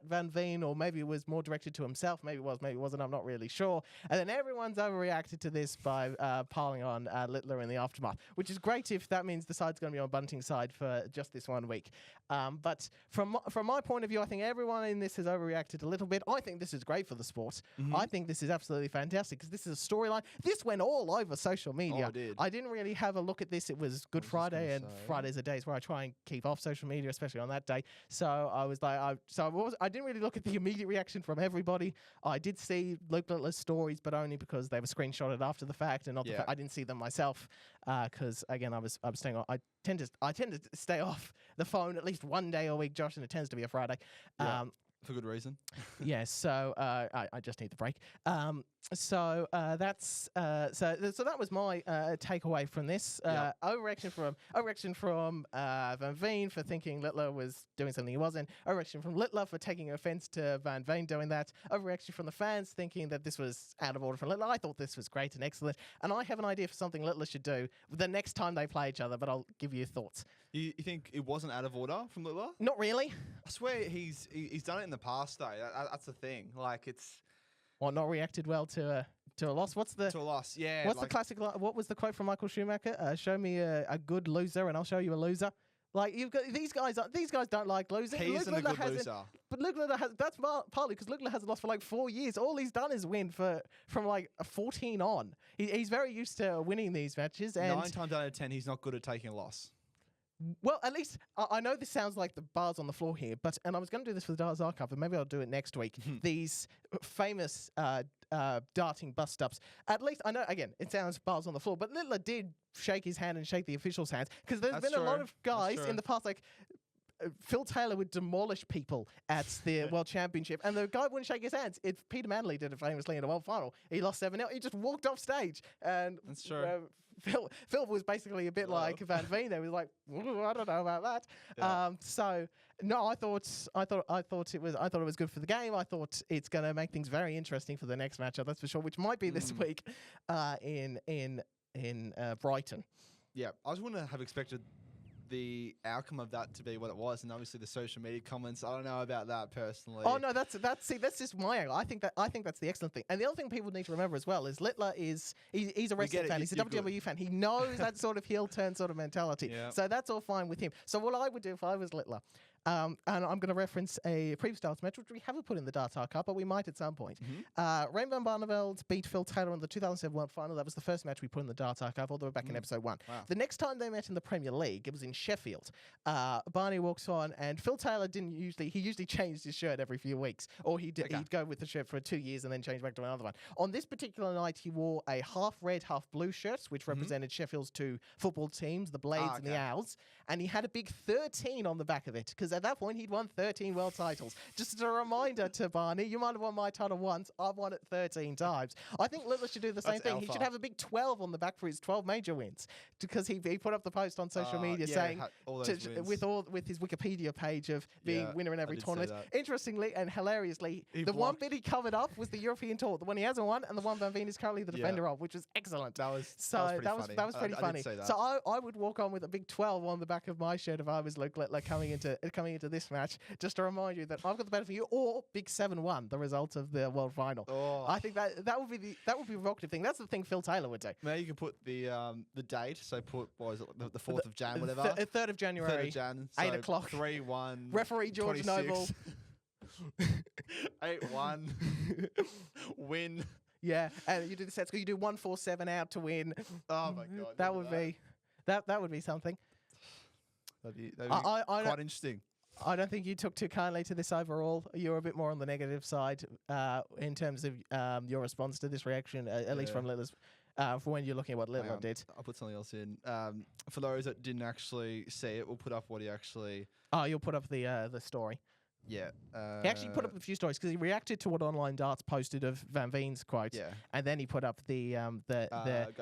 Van Veen, or maybe it was more directed to himself. Maybe it was, maybe it wasn't. I'm not really sure. And then everyone's overreacted to this by piling on Littler in the aftermath, which is great if that means the side's going to be on Bunting's side for just this 1 week. But from my point of view, I think everyone in this has overreacted a little bit. I think this is great for the sport. I think this is absolutely fantastic because this is a storyline. This went all over social media. Oh, it did. I didn't really have a look at this. It was Good Friday, and Fridays are days where I try and keep off social media, especially on that day. So I was like, I didn't really look at the immediate reaction from everybody. I did see Luke Littler's stories, but only because they were screenshotted after the fact, and not I didn't see them myself because again I was staying on. I tend to stay off the phone at least one day a week, Josh, and it tends to be a Friday. For good reason. So I just need the break. So that was my takeaway from this. Overreaction from Van Veen for thinking Littler was doing something he wasn't. Overreaction from Littler for taking offence to Van Veen doing that. Overreaction from the fans thinking that this was out of order from Littler. I thought this was great and excellent, and I have an idea for something Littler should do the next time they play each other, but I'll give you thoughts. You think it wasn't out of order from Littler? Not really. I swear he's done it in the past though. That's the thing. Like it's. Or not reacted well to To a loss. What's the Yeah. What's the classic? What was the quote from Michael Schumacher? Show me a good loser, and I'll show you a loser. Like you've got these guys don't like losing. He isn't a good loser. But Luke Littler has. That's partly because Luke Littler hasn't lost for like 4 years. All he's done is win from like a 14 on. He's very used to winning these matches. And 9 times out of 10, he's not good at taking a loss. well, at least I know this sounds like the bars on the floor here, and I was going to do this for the Darts Archive, but maybe I'll do it next week. These famous darting bust-ups. At least I know. Again, it sounds bars on the floor, but Littler did shake his hand and shake the officials' hands because there's been a lot of guys in the past like. Phil Taylor would demolish people at the World Championship, and the guy wouldn't shake his hands. Peter Manley did it famously in the World Final. He lost 7-0. He just walked off stage, and that's true. Phil was basically a bit like Van Veen. He was like, I don't know about that. Yeah. So no, I thought it was good for the game. I thought it's going to make things very interesting for the next matchup. That's for sure. Which might be this week, in Brighton. Yeah, I just wouldn't have expected the outcome of that to be what it was, and obviously the social media comments. I don't know about that personally. Oh no, that's just my angle. I think that's the excellent thing. And the other thing people need to remember as well is Littler he's a wrestling fan. He's a WWE fan. He knows that sort of heel turn sort of mentality. Yeah. So that's all fine with him. So what I would do if I was Littler, and I'm going to reference a previous darts match, which we haven't put in the Darts Archive, but we might at some point. Rein van Barneveld beat Phil Taylor in the 2007 World Final. That was the first match we put in the Darts Archive, all the way back in episode 1. Wow. The next time they met in the Premier League, it was in Sheffield. Barney walks on, and Phil Taylor usually changed his shirt every few weeks, or he'd go with the shirt for 2 years and then change back to another one. On this particular night, he wore a half red, half blue shirt, which represented Sheffield's 2 football teams, the Blades and the Owls, and he had a big 13 on the back of it, because at that point he'd won 13 world titles. Just a reminder to Barney, you might have won my title once, I've won it 13 times. I think Littler should do the same thing. Alpha. He should have a big 12 on the back for his 12 major wins, because he put up the post on social media saying with his Wikipedia page of being winner in every tournament. Interestingly and hilariously, one bit he covered up was the European Tour, the one he hasn't won, and the one Van Veen is currently the defender of, which was excellent. That was pretty funny. So I would walk on with a big 12 on the back of my shirt if I was Luke Littler coming into this match, just to remind you that I've got the better for you, or big 7-1, the result of the World Final. I think that would be a provocative thing. That's the thing Phil Taylor would do. Maybe you could put the date. So put what is it, the 4th of Jan, whatever. 3rd of January. 3rd of Jan. 8 o'clock. 3-1. Referee George 26. Noble. 8-1. Win. Yeah, and you do the sets. You do 1-4-7 out to win. Oh my god. That would be something. That'd be quite interesting. I don't think you took too kindly to this overall. You're a bit more on the negative side in terms of your response to this reaction, at least from Littler's. For when you're looking at what Littler did. I'll put something else in. For those that didn't actually see it, we'll put up what he actually... Oh, you'll put up the story. Yeah. He actually put up a few stories because he reacted to what Online Darts posted of Van Veen's quote. Yeah. And then he put up the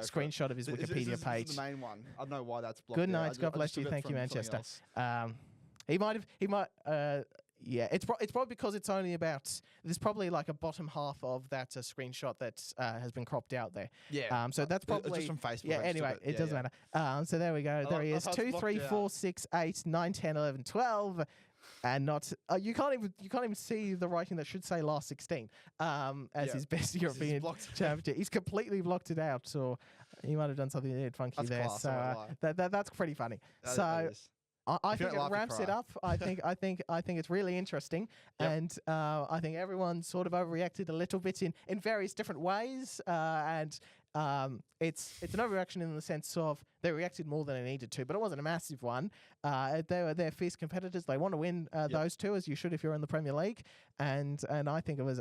screenshot of his Wikipedia page. This is the main one. I don't know why that's blocked. Good night. God bless you. Thank you, Manchester. He might. Yeah, it's probably because it's only about. There's probably like a bottom half of that screenshot that has been cropped out there. Yeah. So that's probably just from Facebook. Yeah. Anyway, it doesn't matter. So there we go. There he is. 2, 3, 4, 6, 8, 9, 10, 11, 12. And not you can't even see the writing that should say last 16 as his best European championship. He's completely blocked it out, so he might have done something weird funky there. Class, so that's pretty funny. I think it ramps it up. I think it's really interesting, and I think everyone sort of overreacted a little bit in various different ways, and it's an overreaction in the sense of they reacted more than they needed to, but it wasn't a massive one. They're fierce competitors. They want to win those two, as you should if you're in the Premier League, and I think it was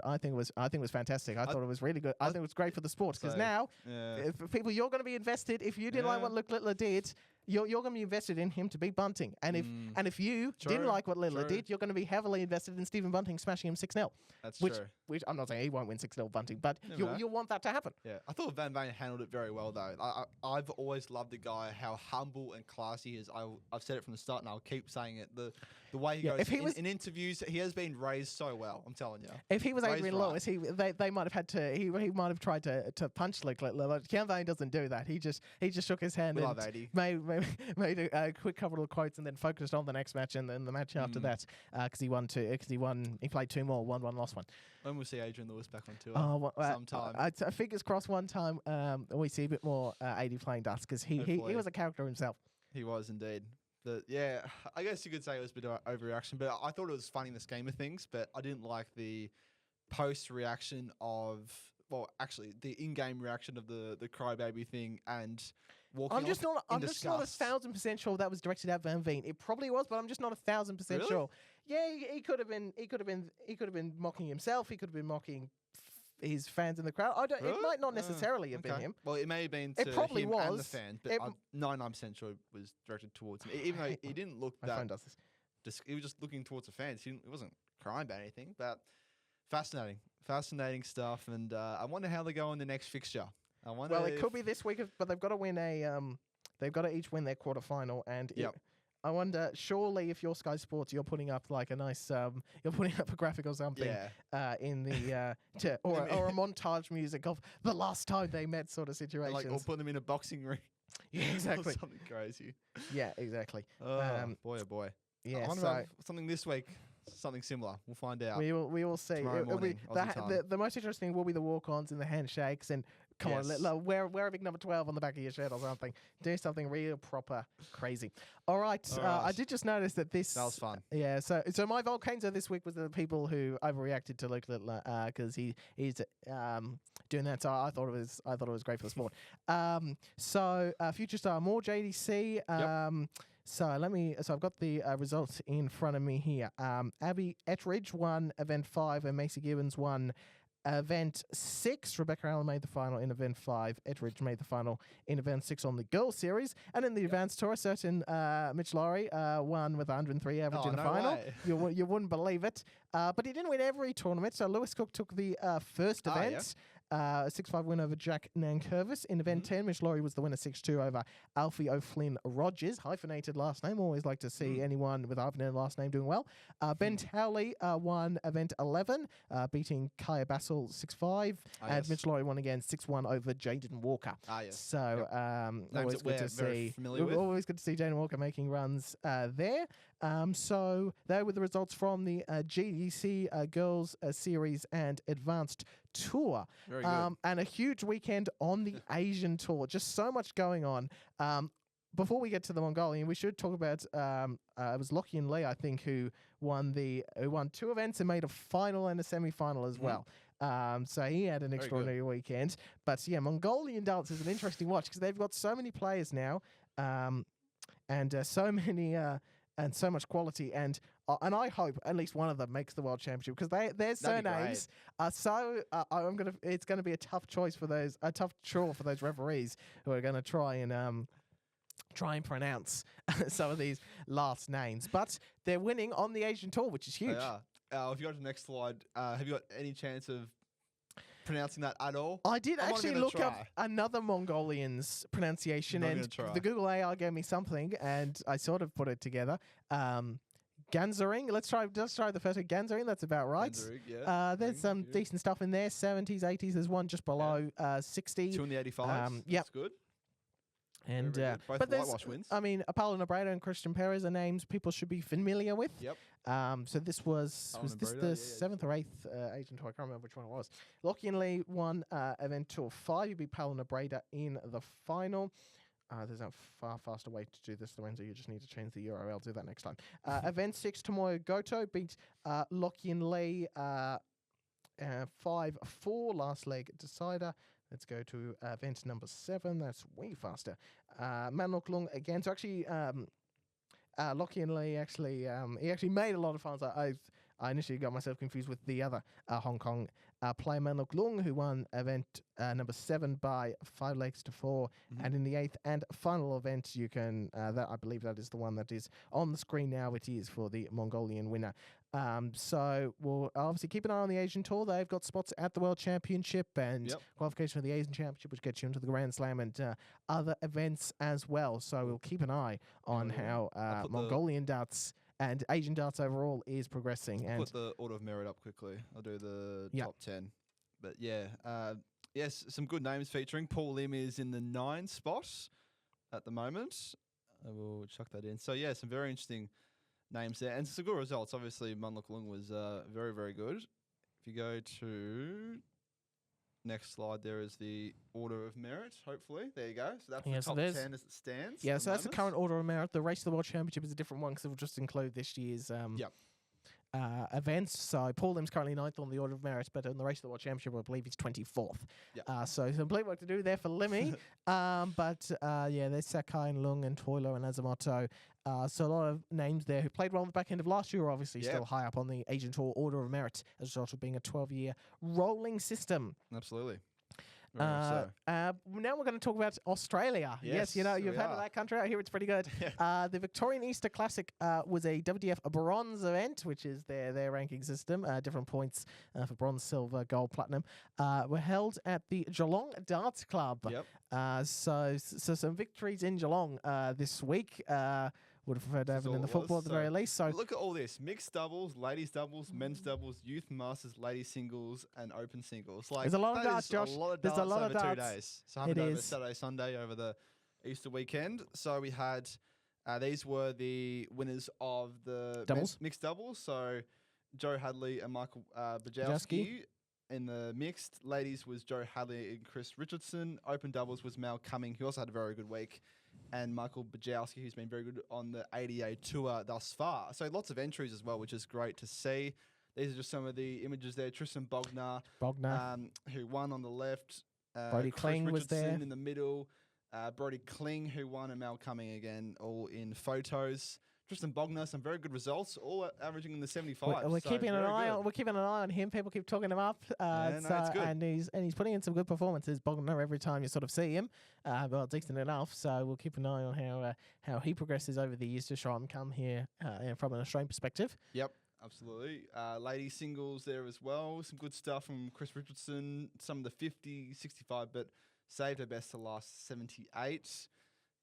fantastic. I thought it was really good. I think it was great for the sport because now, if people, you're going to be invested. If you didn't like what Luke Littler did, you're going to be invested in him to beat Bunting, and if you didn't like what Littler did, you're going to be heavily invested in Stephen Bunting smashing him 6-0. That's true. Which I'm not saying he won't win 6-0 Bunting, but you'll want that to happen. Yeah, I thought Van Veen handled it very well though. I've always loved the guy, how humble and classy he is. I've said it from the start, and I'll keep saying it. The way he goes in interviews, he has been raised so well. I'm telling you. If he was Adrian Lewis, they might have had to. He might have tried to punch Luke Littler. But Van Veen doesn't do that. He just shook his hand and made a quick couple of quotes and then focused on the next match and then the match after that because he played 2 more, won 1, lost 1. When we'll see Adrian Lewis back on tour? Sometime. Fingers crossed one time we see a bit more AD playing darts, because he was a character himself. He was indeed. But yeah, I guess you could say it was a bit of overreaction, but I thought it was funny in the scheme of things, but I didn't like the post-reaction of, well, actually, the in-game reaction of the crybaby thing and walking I'm just not 1,000% sure that was directed at Van Veen. It probably was, but I'm just not 1,000% sure. Yeah, he could have been mocking himself. He could have been mocking his fans in the crowd. It might not necessarily have been him. Well, it may have been to it probably him was. and the fans, but I'm 99% sure it was directed towards him. Even though he didn't look my phone does this. He was just looking towards the fans. He wasn't crying about anything, but fascinating stuff. And I wonder how they go in the next fixture. Well, it could be this week, but they've got to win they've got to each win their quarterfinal, and I wonder, surely if you're Sky Sports, you're putting up like a nice, you're putting up a graphic or something in the, or a montage music of the last time they met sort of situations. Or put them in a boxing ring. Yeah, exactly. Something crazy. Yeah, exactly. Boy, oh boy. Yeah, I wonder about something this week. Something similar. We'll find out. We will see. Tomorrow morning, the most interesting will be the walk-ons and the handshakes, and come on, wear a big number 12 on the back of your shirt or something. Do something real proper crazy. All right. I did just notice that this... That was fun. Yeah, so my Volcano this week was the people who overreacted to Luke Littler because he's doing that. So I thought it was great for the sport. Future Star, more JDC. So I've got the results in front of me here. Abby Ettridge won Event 5 and Macy Gibbons won Event 6. Rebecca Allen made the final in Event 5. Ettridge made the final in Event 6 on the Girls Series. And in the Advanced Tour, certain Mitch Laurie won with 103 average in the final. You wouldn't believe it. But he didn't win every tournament. So Lewis Cook took the first event. 6-5 win over Jack Nankervis. In Event 10, Mitch Laurie was the winner 6-2 over Alfie O'Flynn Rogers. Hyphenated last name. Always like to see anyone with hyphenated last name doing well. Ben Towley won Event 11, beating Kaya Bassel 6-5. And Mitch Laurie won again 6-1 over Jaden Walker. So always good to see. Always good to see Jaden Walker making runs there. So there were the results from the GDC Girls Series and Advanced Tour. Very good. And a huge weekend on the Asian Tour. Just so much going on. Before we get to the Mongolian, we should talk about it was Lockie Lee, I think, who won 2 events and made a final and a semi-final as well. So he had an extraordinary weekend. But yeah, Mongolian Darts is an interesting watch because they've got so many players now, and so many and so much quality, and I hope at least one of them makes the World Championship because their surnames are so. It's gonna be a tough chore for those referees who are gonna try and pronounce some of these last names. But they're winning on the Asian Tour, which is huge. If you go to the next slide, have you got any chance of pronouncing that at all? I did actually look up another Mongolian's pronunciation, and the Google AI gave me something, and I sort of put it together. Ganzering. Let's try the first one. Ganzering. That's about right. There's some decent stuff in there. 70s, 80s. There's one just below 60. 2 in the 85s. Yep. That's good. And both whitewash wins. I mean, Apollo Nebreda and Christian Perez are names people should be familiar with. Yep. So this was this the 7th or 8th Asian Tour? I can't remember which one it was. Lockie and Lee won Event Tour 5. You beat Apollo Nebreda in the final. There's a far faster way to do this, Lorenzo. You just need to change the URL. Do that next time. Event 6, Tomoyo Goto beat Lockie and Lee 5-4. Last leg decider. Let's go to event number 7. That's way faster. Mon Lok Leung again. So actually, Lockie and Lee he actually made a lot of finals. I initially got myself confused with the other Hong Kong player, Mon Lok Leung, who won event number 7 by 5 legs to 4. And in the 8th and final event, you can that I believe that is the one that is on the screen now. It is for the Mongolian winner. So we'll obviously keep an eye on the Asian Tour. They've got spots at the World Championship and qualification for the Asian Championship, which gets you into the Grand Slam and other events as well. So we'll keep an eye on how Mongolian darts and Asian darts overall is progressing. I'll put the order of merit up quickly. I'll do the top 10. But yeah, yes, some good names featuring. Paul Lim is in the 9 spot at the moment. I will chuck that in. So yeah, some very interesting names there, and some good results. Obviously, Mon Lok Leung was very, very good. If you go to next slide, there is the order of merit, hopefully. There you go. So that's the top 10 as it stands. Yeah, so that's the current order of merit. The Race to the World Championship is a different one because it will just include this year's events. So Paul Lim's currently 9th on the order of merit, but in the Race to the World Championship, I believe he's 24th. Yep. So some complete work to do there for Limmy. There's Sakai and Leung and Toiler and Azamoto. So a lot of names there who played well on the back end of last year are obviously still high up on the Asian Tour order of merit as a result of being a 12-year rolling system. Absolutely. Now we're going to talk about Australia. Yes, you've heard of that country out here. It's pretty good. The Victorian Easter Classic was a WDF bronze event, which is their ranking system. Different points for bronze, silver, gold, platinum. Were held at the Geelong Darts Club. Yep. So some victories in Geelong this week. Would have preferred to have it in the football at the very least. So look at all this: mixed doubles, ladies doubles, men's doubles, youth masters, ladies singles, and open singles. Like, there's a lot of darts, Josh. There's a lot of darts over 2 days. So happened over Saturday, Sunday over the Easter weekend. So we had these were the winners of the mixed doubles. So Joe Hadley and Michael Bajowski. In the mixed, ladies was Joe Hadley and Chris Richardson. Open doubles was Mal Cumming, who also had a very good week, and Michael Bajowski, who's been very good on the ADA tour thus far. So lots of entries as well, which is great to see. These are just some of the images there. Tristan Bogner, who won on the left. Brody Klinge was there. In the middle. Brody Klinge, who won, and Mal Cumming again, all in photos. Tristan Bogner, some very good results, all averaging in the 75. We're keeping an eye on him. People keep talking him up, it's good. and he's putting in some good performances. Bogner every time you sort of see him, well, decent enough. So we'll keep an eye on how he progresses over the years to try and come here from an Australian perspective. Yep. Absolutely. Lady singles there as well. Some good stuff from Chris Richardson. Some of the 50, 65, but saved her best to last 78.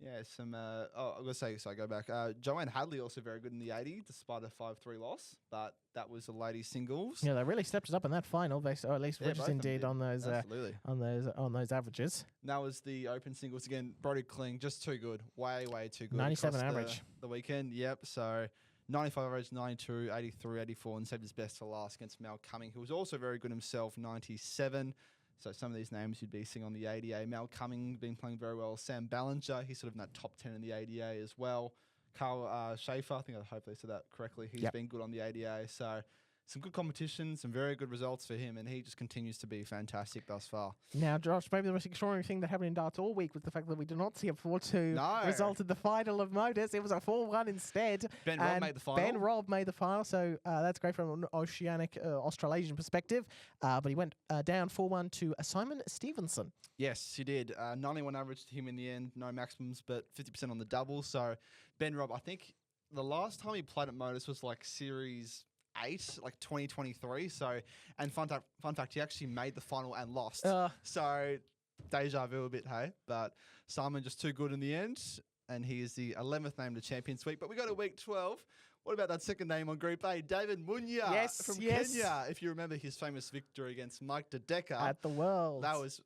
Yeah, some. I'm gonna say. So I go back. Joanne Hadley also very good in the 80, despite a 5-3 loss. But that was the ladies singles. Yeah, they really stepped it up in that final, or at least Richardson did on those. On those averages. And that was the open singles again. Brody Kling, just too good. Way too good. 97 average. The weekend. Yep. So 95 average, 92, 83, 84, and saved his best for last against Mal Cumming, who was also very good himself. 97. So some of these names you'd be seeing on the ADA. Mal Cumming been playing very well. Sam Ballinger, he's sort of in that top 10 in the ADA as well. Carl Schaefer, I think I hopefully said that correctly. He's been good on the ADA. So some good competition, some very good results for him, and he just continues to be fantastic thus far. Now, Josh, maybe the most extraordinary thing that happened in darts all week was the fact that we did not see a 4-2 result in the final of MODUS. It was a 4-1 instead. Ben Robb made the final. Ben Robb made the final, so that's great from an oceanic, Australasian perspective. But he went down 4-1 to Simon Stevenson. Yes, he did. 91 average to him in the end, no maximums, but 50% on the double. So Ben Robb, I think the last time he played at MODUS was like Series 8, like 2023. So, and fun fact, he actually made the final and lost. So, deja vu a bit, hey? But Simon just too good in the end, and he is the 11th named to Champions Week. But we go to week 12. What about that second name on Group A, David Munya from Kenya? If you remember his famous victory against Mike Dedeker at the World. That was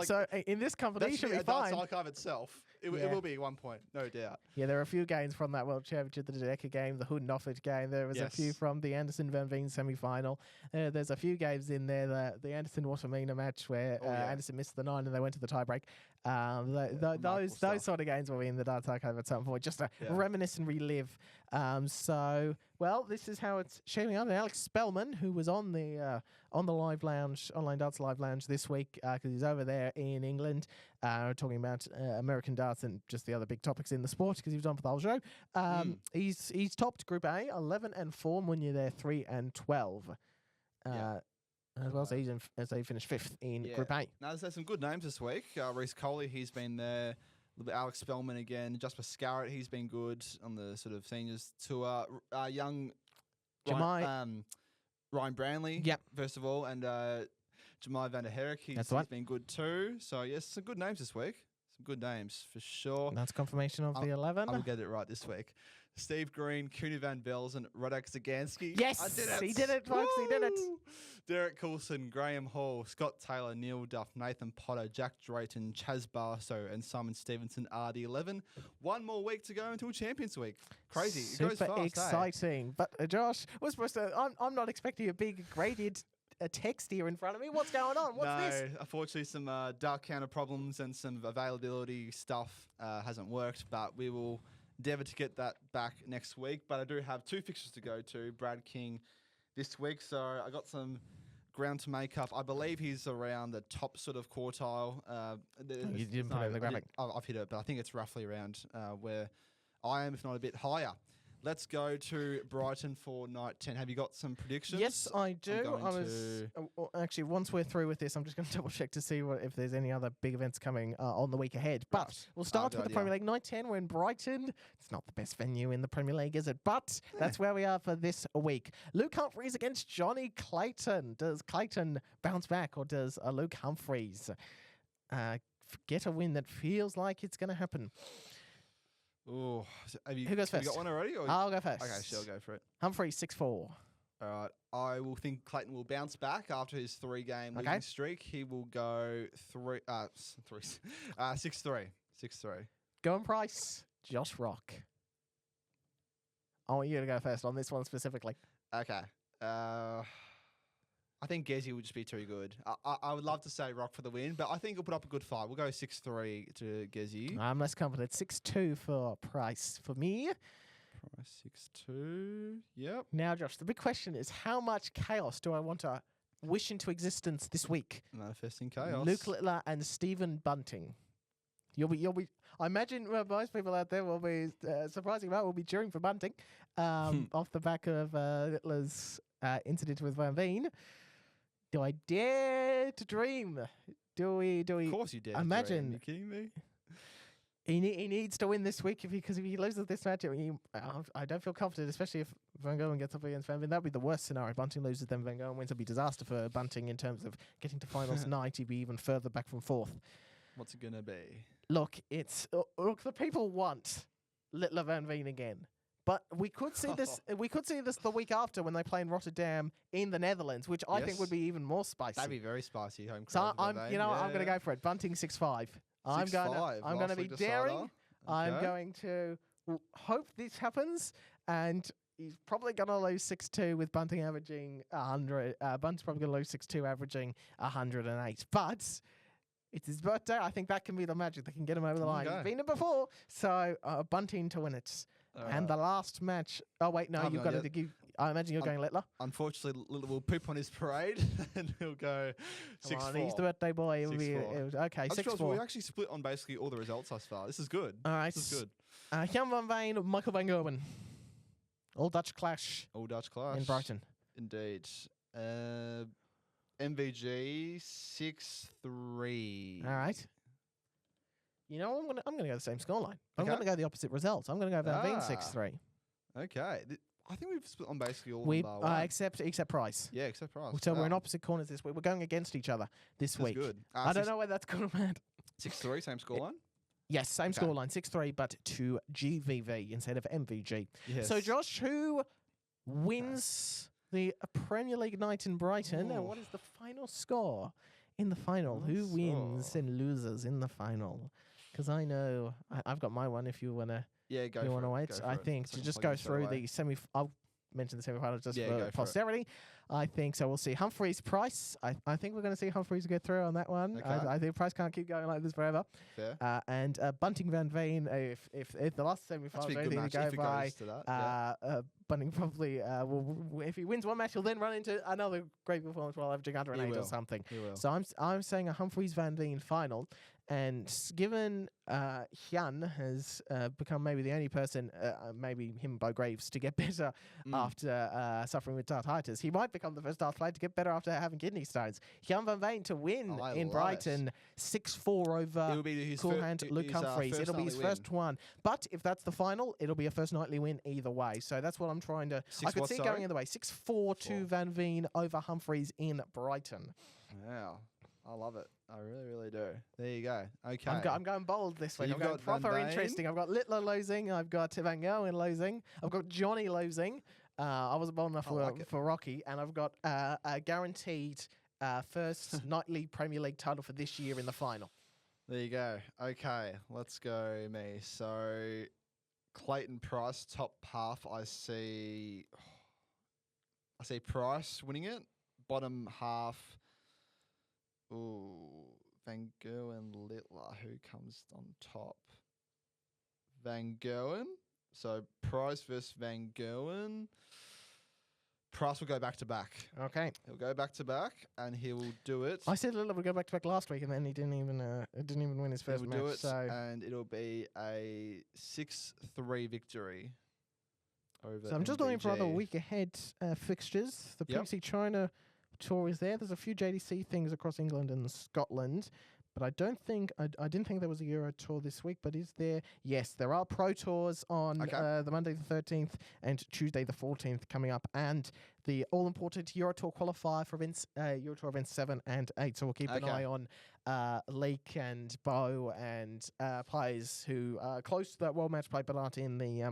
so in this competition, a darts archive itself. It will be 1 point, no doubt. Yeah, there are a few games from that World Championship, the Dedeker game, the Hood Nofford game. There was a few from the Anderson Van Veen semi-final. There's a few games in there. The Anderson Watamina match where Anderson missed the 9 and they went to the tiebreak. Those sort of games will be in the darts archive at some point, just to reminisce and relive. This is how it's shaping up. And Alex Spellman, who was on the live lounge, online darts live lounge this week, because he's over there in England, talking about American darts and just the other big topics in the sport, because he was on for the whole show. He's topped Group A 11-4. Munya there 3-12. As well as they finished 5th in Group A. Now, there's some good names this week. Reece Coley, he's been there. A little bit Alex Spellman again. Jasper Scarrett, he's been good on the sort of seniors tour. Young Ryan Branley, first of all, and Jemai van der Herrick, he's been good too. So, yes, some good names this week. Some good names for sure. That's confirmation of the 11. I'll get it right this week. Steve Green, Cooney Van Belzen, Roderick Zagansky. Yes, I did it. he did it, folks. He did it. Derek Coulson, Graham Hall, Scott Taylor, Neil Duff, Nathan Potter, Jack Drayton, Chaz Barso, and Simon Stevenson are the 11. One more week to go until Champions Week. Crazy. Super it goes fast, exciting. But Josh, we're supposed to. I'm not expecting a big graded text here in front of me. What's going on? What's this? No, unfortunately, some dart counter problems and some availability stuff hasn't worked, but we will endeavour to get that back next week. But I do have 2 fixtures to go to. Brad King this week, so I got some ground to make up. I believe he's around the top sort of quartile. You didn't put it in the graphic. I've hit it, but I think it's roughly around where I am, if not a bit higher. Let's go to Brighton for night 10. Have you got some predictions? Yes, I do. Actually, once we're through with this, I'm just going to double check to see if there's any other big events coming on the week ahead. But we'll start with the Premier League. Night 10, we're in Brighton. It's not the best venue in the Premier League, is it? But that's where we are for this week. Luke Humphreys against Johnny Clayton. Does Clayton bounce back, or does Luke Humphreys get a win that feels like it's going to happen? Oh, who goes first? You got one already? Or I'll go first. Okay, sure, go for it. Humphrey 6-4. All right. I will think Clayton will bounce back after his 3-game losing streak. He will go 6-3. 6-3. Going Price, Josh Rock. I want you to go first on this one specifically. Okay. I think Gezi would just be too good. I would love to say Rock for the win, but I think he'll put up a good fight. We'll go 6-3 to Gezi. I'm less confident. 6-2 for Price for me. Price 6-2. Yep. Now, Josh, the big question is, how much chaos do I want to wish into existence this week? Manifesting chaos. Luke Littler and Stephen Bunting. You'll be. I imagine most people out there will be surprising amount will be cheering for Bunting off the back of Littler's incident with Van Veen. Do I dare to dream? Do we? Of course you dare. Imagine. Are you kidding me? He needs to win this week because if he loses this match, I don't feel confident, especially if Van Gogh gets up against Van Veen. That would be the worst scenario. Bunting loses, then Van Gogh wins. It would be disaster for Bunting in terms of getting to finals night. He'd be even further back from 4th. What's it going to be? Look, the people want Littler Van Veen again. But we could see this. We could see this the week after when they play in Rotterdam in the Netherlands, which I think would be even more spicy. That'd be very spicy. Home so I'm going to go for it. Bunting 6-5. I'm going to be daring. I'm going to hope this happens, and he's probably going to lose 6-2 with Bunting averaging 100. Bunting's probably going to lose 6-2, averaging 108. But it's his birthday. I think that can be the magic that can get him over the line. He's been it before, so Bunting to win it. And the last match. Oh wait, no, you've got to give. I imagine you're going Littler. Unfortunately, Littler will poop on his parade, and he'll go 6-4. He's the birthday boy. It'll be okay. 6-4. We actually split on basically all the results thus far. This is good. All right, this is good. Gian van Veen, Michael van Gerwen. All Dutch clash. All Dutch clash in Brighton. Indeed. MVG 6-3. All right. You know, I'm going to go the same scoreline. I'm going to go the opposite results. I'm going to go Van Veen 6-3. Okay. I think we've split on basically all except Price. Yeah, except Price. So we're in opposite corners this week. We're going against each other this week. Good. I don't know where that's going to land. 6-3, same scoreline? Yes, same scoreline. 6-3, but to GVV instead of MVG. Yes. So, Josh, who wins the Premier League night in Brighton? And what is the final score in the final? Who wins and loses in the final? Because I know I've got my one. If you want to, wait. I think to just go through the semi. I'll mention the semi-finals just for posterity. I think so. We'll see Humphreys Price. I think we're going to see Humphreys get through on that one. Okay. I think Price can't keep going like this forever. Fair. And Bunting Van Veen. If the last semi-finals anything to go by, Bunting probably will. If he wins one match, he'll then run into another great performance while averaging 108 or something. So I'm saying a Humphreys Van Veen final. And given Gian has become maybe the only person, maybe him and Bo Graves, to get better after suffering with dartitis, he might become the first dart player to get better after having kidney stones. Gian van Veen to win in Brighton 6-4 over cool hand Luke Humphreys. It'll be his first one. But if that's the final, it'll be a first nightly win either way. So that's what I'm trying to... I could see it going either way. 6-4 to Van Veen over Humphreys in Brighton. Wow. I love it. I really, really do. There you go. Okay. I'm going bold this week. you've I'm going got Van proper Veen. interesting. I've got Littler losing. I've got Van Gerwyn losing. I've got Johnny losing. I wasn't bold enough for Rocky. And I've got a guaranteed first nightly Premier League title for this year in the final. There you go. Okay, let's go me. So, Clayton Price, top half, I see Price winning it. Bottom half, Van Gerwyn, Littler, who comes on top? Van Gerwyn. So, Price versus Van Gerwyn. Price will go back to back. Okay. He'll go back to back, and he will do it. I said Littler would go back to back last week, and then he didn't even win his first match. Do it, so and it'll be a 6-3 victory over. I'm just looking for other week ahead fixtures. The PC China tour is there. There's a few JDC things across England and Scotland. But I didn't think there was a Euro tour this week, but is there? Yes, there are Pro Tours on the Monday the 13th and Tuesday the 14th coming up, and the all-important Euro Tour qualifier for events, Euro Tour events 7 and 8. So we'll keep an eye on Leek and Bo and players who are close to that World Match Play but aren't in the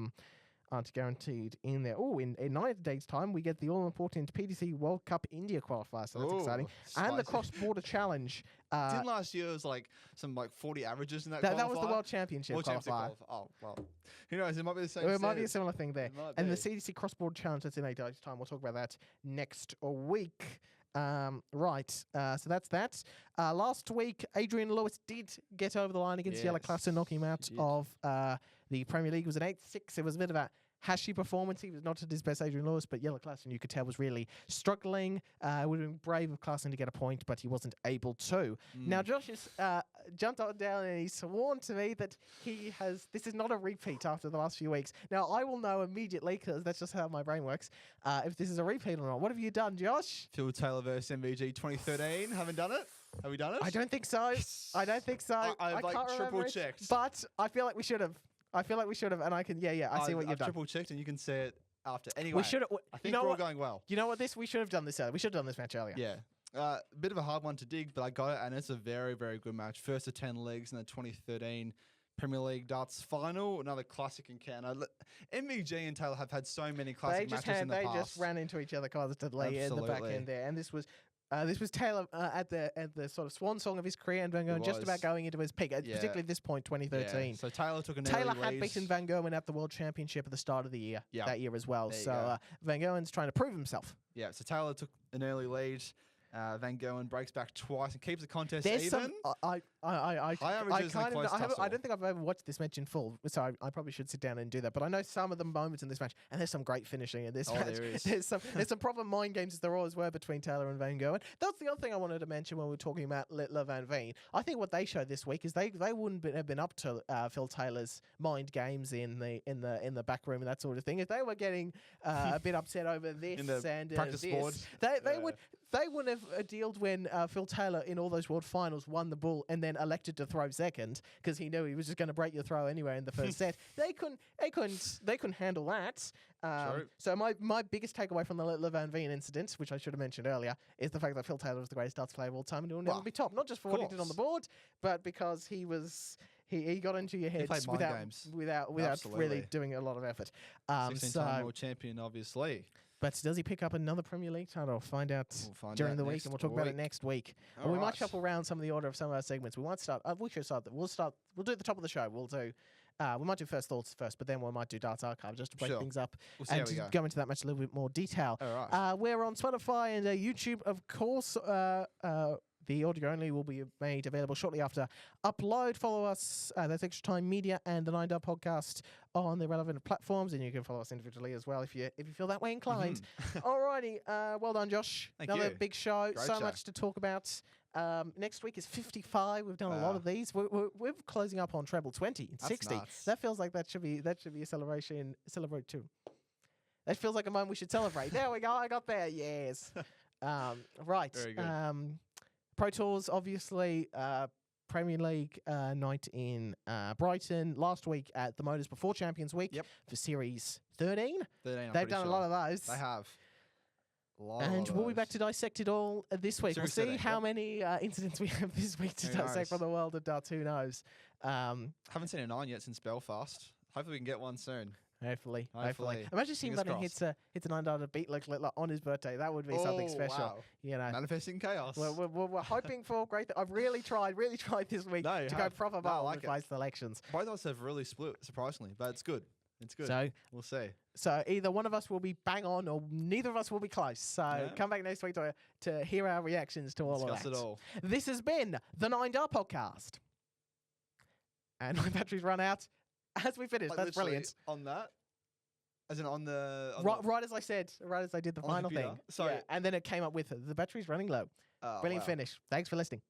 aren't guaranteed in there. Oh, in 9 days' time, we get the all-important PDC World Cup India qualifier, so that's exciting. Spicy. And the cross-border challenge. Didn't last year it was like some 40 averages in that That was the World Championship qualifier. Oh, well. Who knows? It might be the same. It might be a similar thing there. And be. the CDC cross-border challenge, that's in 8 days' time. We'll talk about that next week. So that's that. Last week, Adrian Lewis did get over the line against Yellow Class and knock him out of the Premier League. It was an 8-6. It was a bit of a hashy performance. He was not at his best, Adrian Lewis, but Yellow Classen, you could tell, was really struggling. Would have been brave of Classen to get a point, but he wasn't able to. Now, Josh has jumped up and down, and he's sworn to me that this is not a repeat after the last few weeks. Now, I will know immediately, because that's just how my brain works, if this is a repeat or not. What have you done, Josh? Phil Taylor versus MVG 2013. Haven't done it? Have we done it? I don't think so. Yes. I don't think so. I've can't triple checked, checked. but I feel like we should have. And I can, I see what you've done. Triple checked, and you can say it after. Anyway, we should. I think we're all going well. You know what? We should have done this earlier. We should have done this match earlier. Yeah. A bit of a hard one to dig, but I got it, and it's a very, very good match. First of 10 legs in the 2013 Premier League Darts final. Another classic encounter. MVG and Taylor have had so many classic matches in the past. They just ran into each other constantly in the back end there, and this was Taylor at the sort of swan song of his career, and Van Gerwyn just about going into his peak, particularly at this point, 2013. Yeah. So Taylor took an Taylor early had lead. beaten Van Gerwyn at the World Championship at the start of the year, that year as well. So Van Gerwyn's trying to prove himself. Yeah, so Taylor took an early lead. Van Gerwyn breaks back twice and keeps the contest There's even. I don't think I've ever watched this match in full, so I probably should sit down and do that. But I know some of the moments in this match, and there's some great finishing in this match. There is. There's some proper mind games, as there always were, between Taylor and Van Gerwyn. That's the other thing I wanted to mention when we were talking about Littler Van Veen. I think what they showed this week is they wouldn't have been up to Phil Taylor's mind games in the back room and that sort of thing. If they were getting a bit upset over this in the and practice board, they wouldn't have dealt when Phil Taylor in all those World Finals won the bull and then elected to throw second because he knew he was just going to break your throw anyway in the first set. They couldn't handle that. So my biggest takeaway from the Littler Van Veen incident, which I should have mentioned earlier, is the fact that Phil Taylor was the greatest darts player of all time and he will never be top. Not just for what he did on the board, but because he got into your heads without really doing a lot of effort. 16-time world champion, obviously. But does he pick up another Premier League title? We'll find out during the week, and we'll talk about it next week. Or we might shuffle around some of the order of some of our segments. We might start. We should start. We'll do the top of the show. We might do first thoughts first, but then we might do Darts Archive just to break things up and to go into that match a little bit more detail. We're on Spotify and YouTube, of course. The audio only will be made available shortly after upload. Follow us, that's Extra Time Media and the 9 Dub Podcast on the relevant platforms, and you can follow us individually as well if you feel that way inclined. Alrighty, well done, Josh. Another big show. Great show. Much to talk about. Next week is 55. We've done a lot of these. We're closing up on treble 20 and 60. Nuts. That feels like that should be a celebration. Celebrate too. That feels like a moment we should celebrate. There we go. I got there. Yes. Right. Very good. Pro Tours, obviously, Premier League night in Brighton. Last week at the MODUS before Champions Week for Series 13. They've done a lot of those. They have. And we'll be back to dissect it all this week. Seriously, we'll see how many incidents we have this week to dissect from the world of darts. Who knows? Haven't seen a 9 yet since Belfast. Hopefully we can get one soon. Hopefully. Imagine seeing that hits a $9 to beat Lok Leung on his birthday. That would be something special. Wow. You know, Manifesting chaos. We're hoping for great. I've really tried this week to go proper bold with my selections. Both of us have really split, surprisingly, but it's good. It's good. So we'll see. So either one of us will be bang on, or neither of us will be close. So come back next week to hear our reactions to all of that. Discuss it all. This has been the $9 podcast, and my battery's run out as we finish. That's brilliant. On that, as in on the right as I said, right as I did the final thing. Sorry, and then it came up with the battery's running low. Brilliant finish. Thanks for listening.